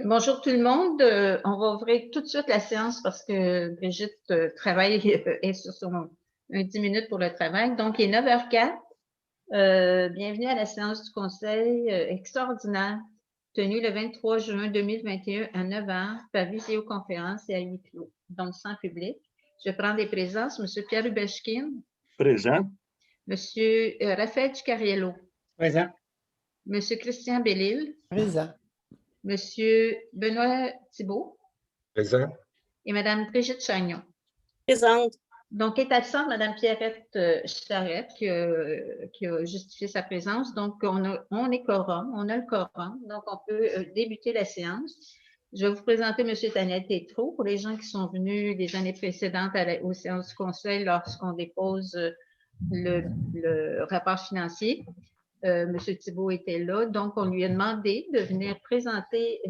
Bonjour tout le monde. On va ouvrir tout de suite la séance parce que Brigitte travaille est sur son 10 minutes pour le travail. Donc, il est 9h04. Bienvenue à la séance du Conseil extraordinaire tenue le 23 juin 2021 à 9h par visioconférence et à huis clos, donc sans public. Je prends des présences. Monsieur Pierre Hubeshkin. Présent. Monsieur Raphaël Cicariello. Présent. Monsieur Christian Bellil. Présent. Monsieur Benoît Thibault. Présent. Et Madame Brigitte Chagnon. Présente. Donc, est absente Madame Pierrette Charette qui a justifié sa présence. Donc, on est quorum, on a le quorum. Donc, on peut débuter la séance. Je vais vous présenter Monsieur Daniel Tétrault pour les gens qui sont venus les années précédentes aux séances du Conseil lorsqu'on dépose le rapport financier. Monsieur Thibault était là, donc on lui a demandé de venir présenter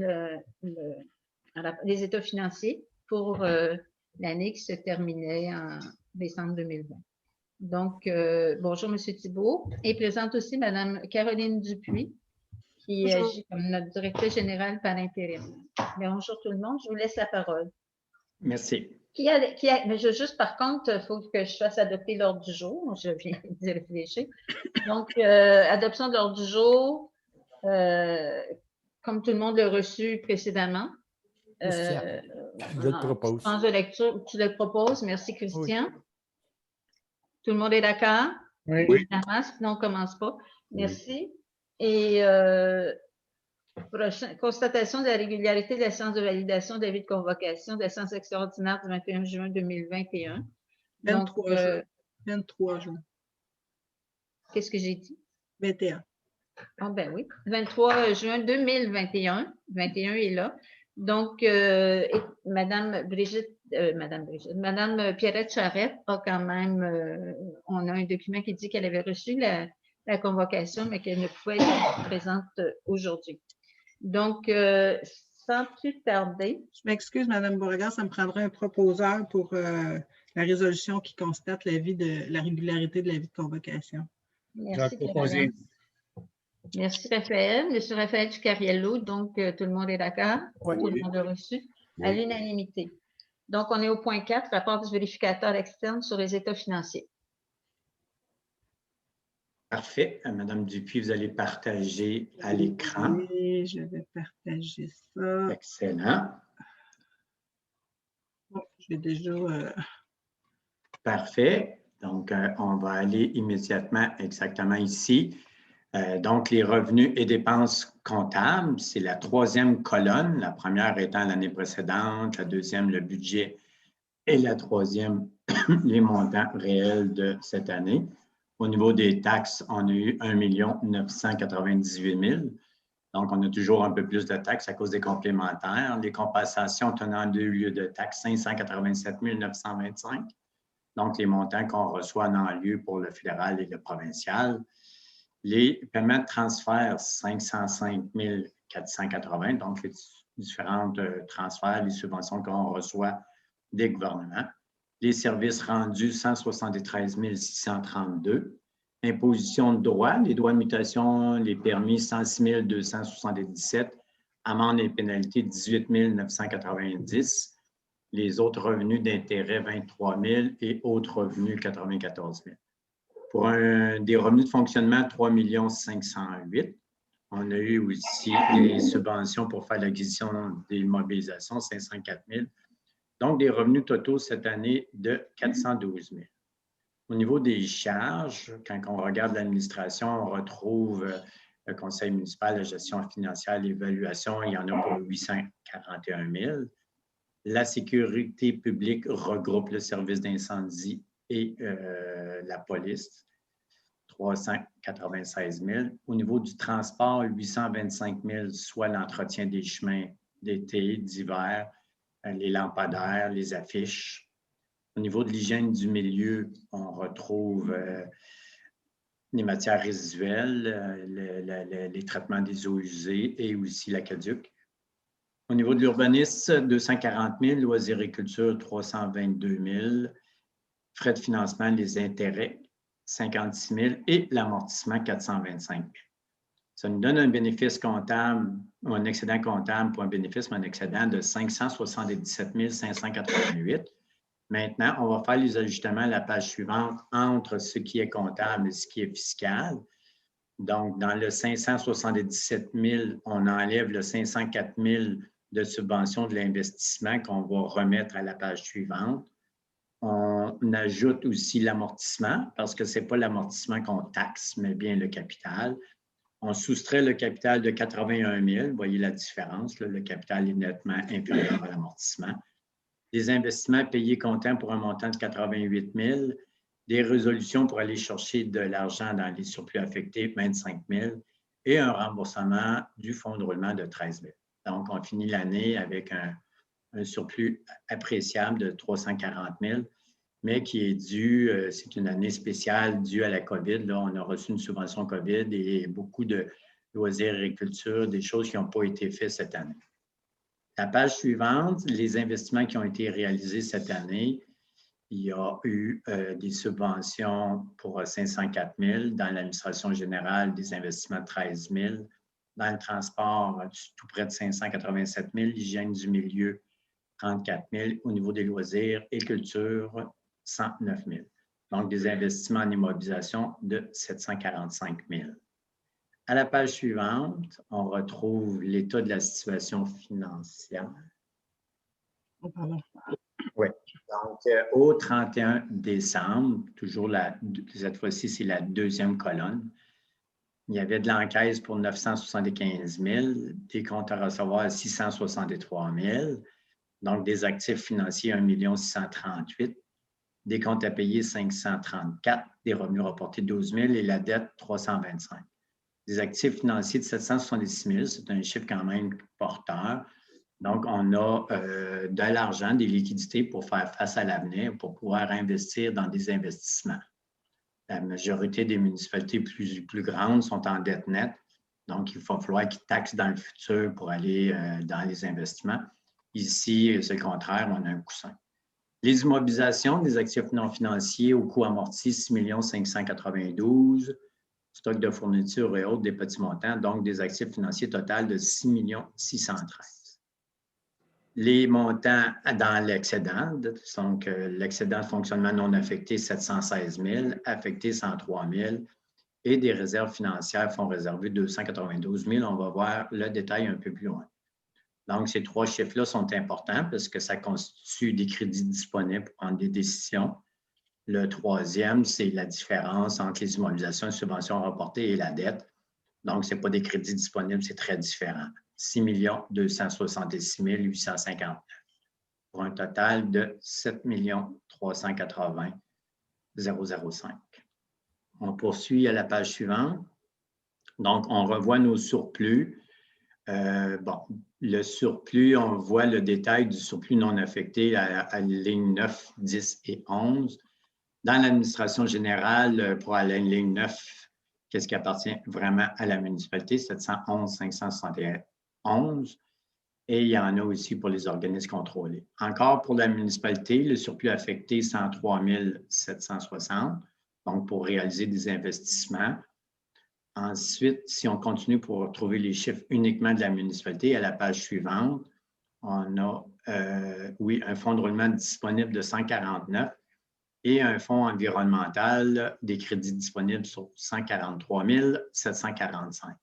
les états financiers pour l'année qui se terminait en décembre 2020. Donc, bonjour Monsieur Thibault. Et présente aussi Madame Caroline Dupuis, qui agit comme notre directrice générale par intérim. Bonjour tout le monde, je vous laisse la parole. Merci. Mais juste par contre, il faut que je fasse adopter l'ordre du jour. Je viens d'y réfléchir. Donc, adoption de l'ordre du jour, comme tout le monde l'a reçu précédemment. Je le propose. Séance de lecture, tu le proposes. Merci, Christian. Oui. Tout le monde est d'accord? Oui. Sinon, on ne commence pas. Merci. Et constatation de la régularité de la séance de validation d'avis de convocation de la séance extraordinaire du 21 juin 2021. 23 juin. Qu'est-ce que j'ai dit? 21. Ah ben oui, 23 juin 2021. 21 est là. Donc, Madame Pierrette Charette a quand même, on a un document qui dit qu'elle avait reçu la convocation, mais qu'elle ne pouvait être présente aujourd'hui. Donc, sans plus tarder. Je m'excuse, Madame Beauregard, ça me prendrait un proposeur pour la résolution qui constate la régularité de l'avis de convocation. Merci, Caroline. Merci, Raphaël. Monsieur Raphaël Cicariello, donc tout le monde est d'accord? Oui. Tout le monde l'a reçu? À l'unanimité. Donc, on est au point 4, rapport du vérificateur externe sur les états financiers. Parfait. Madame Dupuis, vous allez partager à l'écran. Oui, je vais partager ça. Excellent. Bon, j'ai déjà... Parfait. Donc, on va aller immédiatement exactement ici. Donc, les revenus et dépenses comptables, c'est la troisième colonne. La première étant l'année précédente, la deuxième, le budget, et la troisième, les montants réels de cette année. Au niveau des taxes, on a eu 1 998 000. Donc, on a toujours un peu plus de taxes à cause des complémentaires. Les compensations tenant deux lieux de taxes, 587 925. Donc, les montants qu'on reçoit en lieu pour le fédéral et le provincial. Les paiements de transfert, 505 480. Donc, les différents transferts, les subventions qu'on reçoit des gouvernements. Les services rendus, 173 632. Imposition de droits, les droits de mutation, les permis, 106 277. Amendes et pénalités, 18 990. Les autres revenus d'intérêt, 23 000 et autres revenus, 94 000. Pour des revenus de fonctionnement, 3 508. On a eu aussi des subventions pour faire l'acquisition des mobilisations, 504 000. Donc, des revenus totaux cette année de 412 000. Au niveau des charges, quand on regarde l'administration, on retrouve le conseil municipal, la gestion financière, l'évaluation, il y en a pour 841 000. La sécurité publique regroupe le service d'incendie et la police, 396 000. Au niveau du transport, 825 000, soit l'entretien des chemins d'été, d'hiver, les lampadaires, les affiches. Au niveau de l'hygiène du milieu, on retrouve les matières résiduelles, les traitements des eaux usées et aussi l'aqueduc. Au niveau de l'urbanisme, 240 000, loisirs et culture, 322 000, frais de financement, les intérêts, 56 000 et l'amortissement, 425 000. Ça nous donne un bénéfice comptable ou un excédent comptable pour un bénéfice, mais un excédent de 577 588. Maintenant, on va faire les ajustements à la page suivante entre ce qui est comptable et ce qui est fiscal. Donc, dans le 577 000, on enlève le 504 000 de subvention de l'investissement qu'on va remettre à la page suivante. On ajoute aussi l'amortissement parce que ce n'est pas l'amortissement qu'on taxe, mais bien le capital. On soustrait le capital de 81 000. Vous voyez la différence. Là, le capital est nettement inférieur à l'amortissement. Des investissements payés comptant pour un montant de 88 000. Des résolutions pour aller chercher de l'argent dans les surplus affectés, 25 000. Et un remboursement du fonds de roulement de 13 000. Donc, on finit l'année avec un surplus appréciable de 340 000, mais qui est dû, c'est une année spéciale due à la COVID. Là, on a reçu une subvention COVID et beaucoup de loisirs, agriculture, des choses qui n'ont pas été faites cette année. La page suivante, les investissements qui ont été réalisés cette année, il y a eu des subventions pour 504 000, dans l'administration générale, des investissements de 13 000, dans le transport, tout près de 587 000, l'hygiène du milieu, 34 000, au niveau des loisirs et culture, 109 000. Donc, des investissements en immobilisation de 745 000. À la page suivante, on retrouve l'état de la situation financière. Oh, pardon. Oui. Donc, au 31 décembre, toujours cette fois-ci, c'est la deuxième colonne. Il y avait de l'encaisse pour 975 000, des comptes à recevoir 663 000, donc des actifs financiers 1 638 000, des comptes à payer 534 000, des revenus rapportés 12 000 et la dette 325 000. Des actifs financiers de 766 000, c'est un chiffre quand même porteur. Donc, on a de l'argent, des liquidités pour faire face à l'avenir, pour pouvoir investir dans des investissements. La majorité des municipalités plus grandes sont en dette nette. Donc, il va falloir qu'ils taxent dans le futur pour aller dans les investissements. Ici, c'est le contraire, on a un coussin. Les immobilisations des actifs non financiers au coût amorti, 6 592 000. Stock de fournitures et autres, des petits montants, donc des actifs financiers total de 6 613 000. Les montants dans l'excédent, donc l'excédent de fonctionnement non affecté, 716 000, affecté 103 000, et des réserves financières, fonds réservés, 292 000. On va voir le détail un peu plus loin. Donc, ces trois chiffres-là sont importants parce que ça constitue des crédits disponibles pour prendre des décisions. Le troisième, c'est la différence entre les immobilisations et subventions rapportées et la dette. Donc, ce n'est pas des crédits disponibles, c'est très différent. 6 266 859 pour un total de 7 380 005. On poursuit à la page suivante. Donc, on revoit nos surplus. Le surplus, on voit le détail du surplus non affecté à ligne 9, 10 et 11. Dans l'administration générale, pour la ligne 9, qu'est-ce qui appartient vraiment à la municipalité? 711 571. Et il y en a aussi pour les organismes contrôlés. Encore pour la municipalité, le surplus affecté, 103 760, donc pour réaliser des investissements. Ensuite, si on continue pour retrouver les chiffres uniquement de la municipalité, à la page suivante, on a, un fonds de roulement disponible de 149 et un fonds environnemental, des crédits disponibles sur 143 745.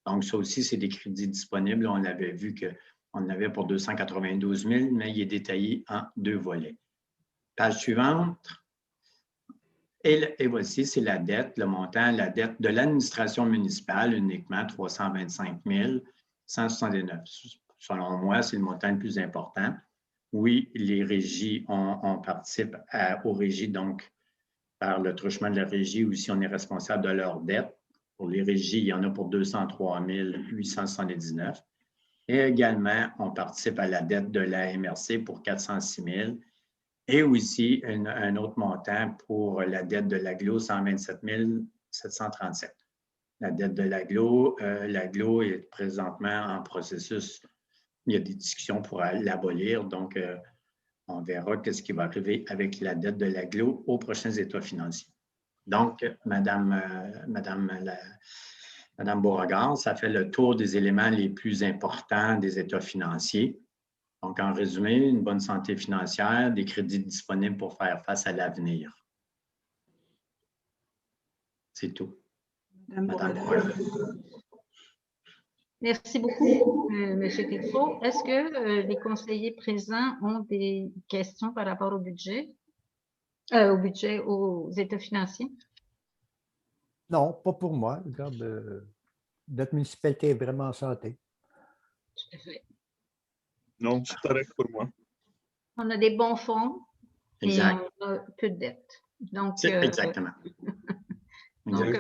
Donc, ça aussi, c'est des crédits disponibles. On avait vu qu'on en avait pour 292 000, mais il est détaillé en deux volets. Page suivante. Et voici, c'est la dette, le montant, la dette de l'administration municipale uniquement, 325 169. Selon moi, c'est le montant le plus important. Oui, les régies, on participe aux régies, donc par le truchement de la régie aussi, on est responsable de leur dette. Pour les régies, il y en a pour 203 879. Et également, on participe à la dette de la MRC pour 406 000. Et aussi un autre montant pour la dette de l'AGLO, 127 737. La dette de l'AGLO est présentement en processus. Il y a des discussions pour l'abolir, donc on verra ce qui va arriver avec la dette de l'AGLO aux prochains états financiers. Donc, Madame Madame Beauregard, ça fait le tour des éléments les plus importants des états financiers. Donc, en résumé, une bonne santé financière, des crédits disponibles pour faire face à l'avenir. C'est tout. Madame Beauregard. Merci beaucoup, M. Tétrault. Est-ce que les conseillers présents ont des questions par rapport au budget, aux états financiers? Non, pas pour moi. Regarde, notre municipalité est vraiment en santé. Tout à fait. Non, c'est correct pour moi. On a des bons fonds Exact. et on a peu de dettes. Donc, Exactement. donc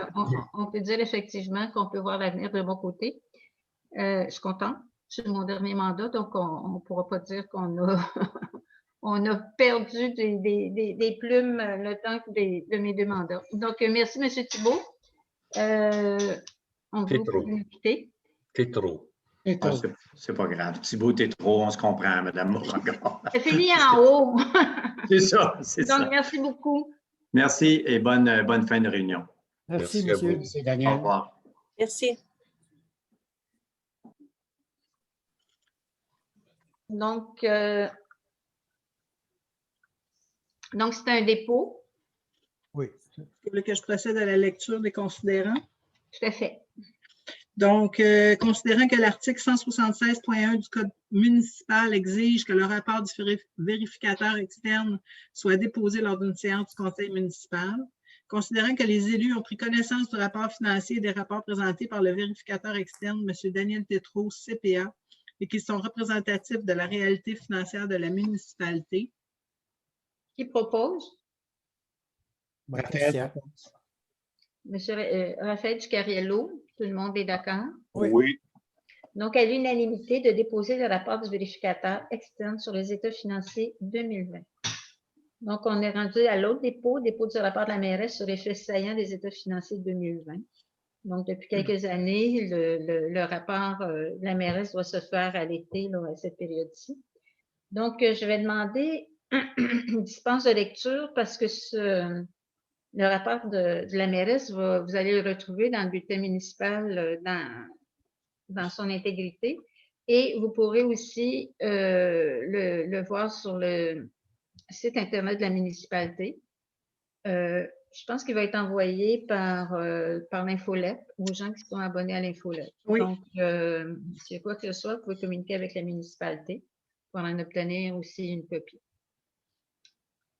on peut dire effectivement qu'on peut voir l'avenir de mon côté. Je suis contente. C'est mon dernier mandat, donc on ne pourra pas dire qu'on a, on a perdu des plumes le temps de mes deux mandats. Donc, merci, M. Thibault. On vous pour l'inviter. Tétrault. C'est pas grave. Thibault, t'es trop, on se comprend, Madame Beauregard. C'est fini en haut. C'est ça, c'est ça. Donc, merci beaucoup. Merci et bonne fin de réunion. Merci, Merci à monsieur. vous. Merci, Au Daniel. revoir. Merci. Donc, c'est un dépôt. Oui. Vous voulez que je procède à la lecture des considérants? Tout à fait. Donc, considérant que l'article 176.1 du Code municipal exige que le rapport du vérificateur externe soit déposé lors d'une séance du conseil municipal, considérant que les élus ont pris connaissance du rapport financier et des rapports présentés par le vérificateur externe, M. Daniel Tétrault, CPA, et qu'ils sont représentatifs de la réalité financière de la municipalité. Qui propose? Christian. Monsieur Raphaël Ducariello, tout le monde est d'accord? Oui. Oui. Donc, à l'unanimité de déposer le rapport du vérificateur externe sur les états financiers 2020. Donc, on est rendu à l'autre dépôt du rapport de la mairesse sur les faits saillants des états financiers 2020. Donc, depuis quelques années, le rapport de la mairesse doit se faire à l'été, à cette période-ci. Donc, je vais demander une dispense de lecture parce que le rapport de la mairesse, vous allez le retrouver dans le bulletin municipal dans son intégrité. Et vous pourrez aussi le voir sur le site Internet de la municipalité. Je pense qu'il va être envoyé par l'infolette aux gens qui sont abonnés à l'infolette. Oui. Donc, s'il y a quoi que ce soit, vous pouvez communiquer avec la municipalité pour en obtenir aussi une copie.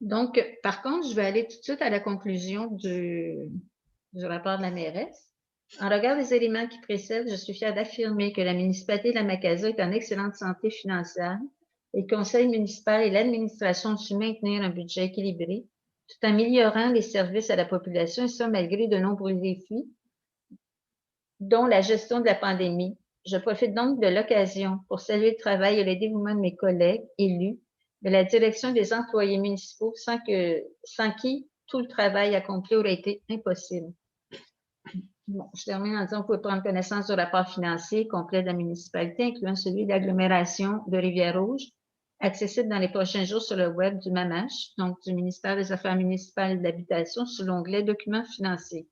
Donc, par contre, je vais aller tout de suite à la conclusion du rapport de la mairesse. En regard des éléments qui précèdent, je suis fière d'affirmer que la municipalité de la Macasa est en excellente santé financière et le conseil municipal et l'administration ont su maintenir un budget équilibré tout en améliorant les services à la population, et ça malgré de nombreux défis, dont la gestion de la pandémie. Je profite donc de l'occasion pour saluer le travail et le dévouement de mes collègues élus, de la direction des employés municipaux, sans qui tout le travail accompli aurait été impossible. Bon, je termine en disant que vous pouvez prendre connaissance du rapport financier complet de la municipalité, incluant celui de l'agglomération de Rivière-Rouge, accessible dans les prochains jours sur le web du MAMACH, donc du ministère des Affaires municipales et de l'Habitation, sur l'onglet Documents financiers,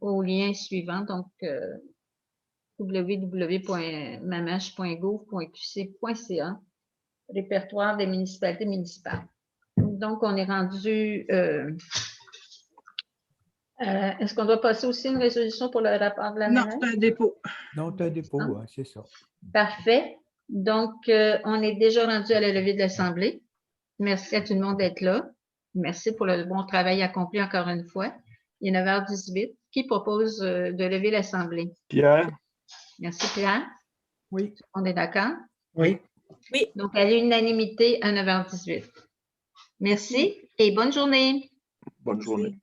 au lien suivant, donc www.mamach.gouv.qc.ca, répertoire des municipalités municipales. Donc, on est rendu... est-ce qu'on doit passer aussi une résolution pour le rapport de la Non, mairesse? c'est un dépôt. Non, tu as un dépôt, hein, c'est ça. Parfait. Donc, on est déjà rendu à la levée de l'Assemblée. Merci à tout le monde d'être là. Merci pour le bon travail accompli encore une fois. Il est 9h18. Qui propose de lever l'Assemblée? Pierre? Merci, Pierre. Oui. On est d'accord? Oui. Oui. Donc, à l'unanimité à 9h18. Merci et bonne journée. Bonne journée.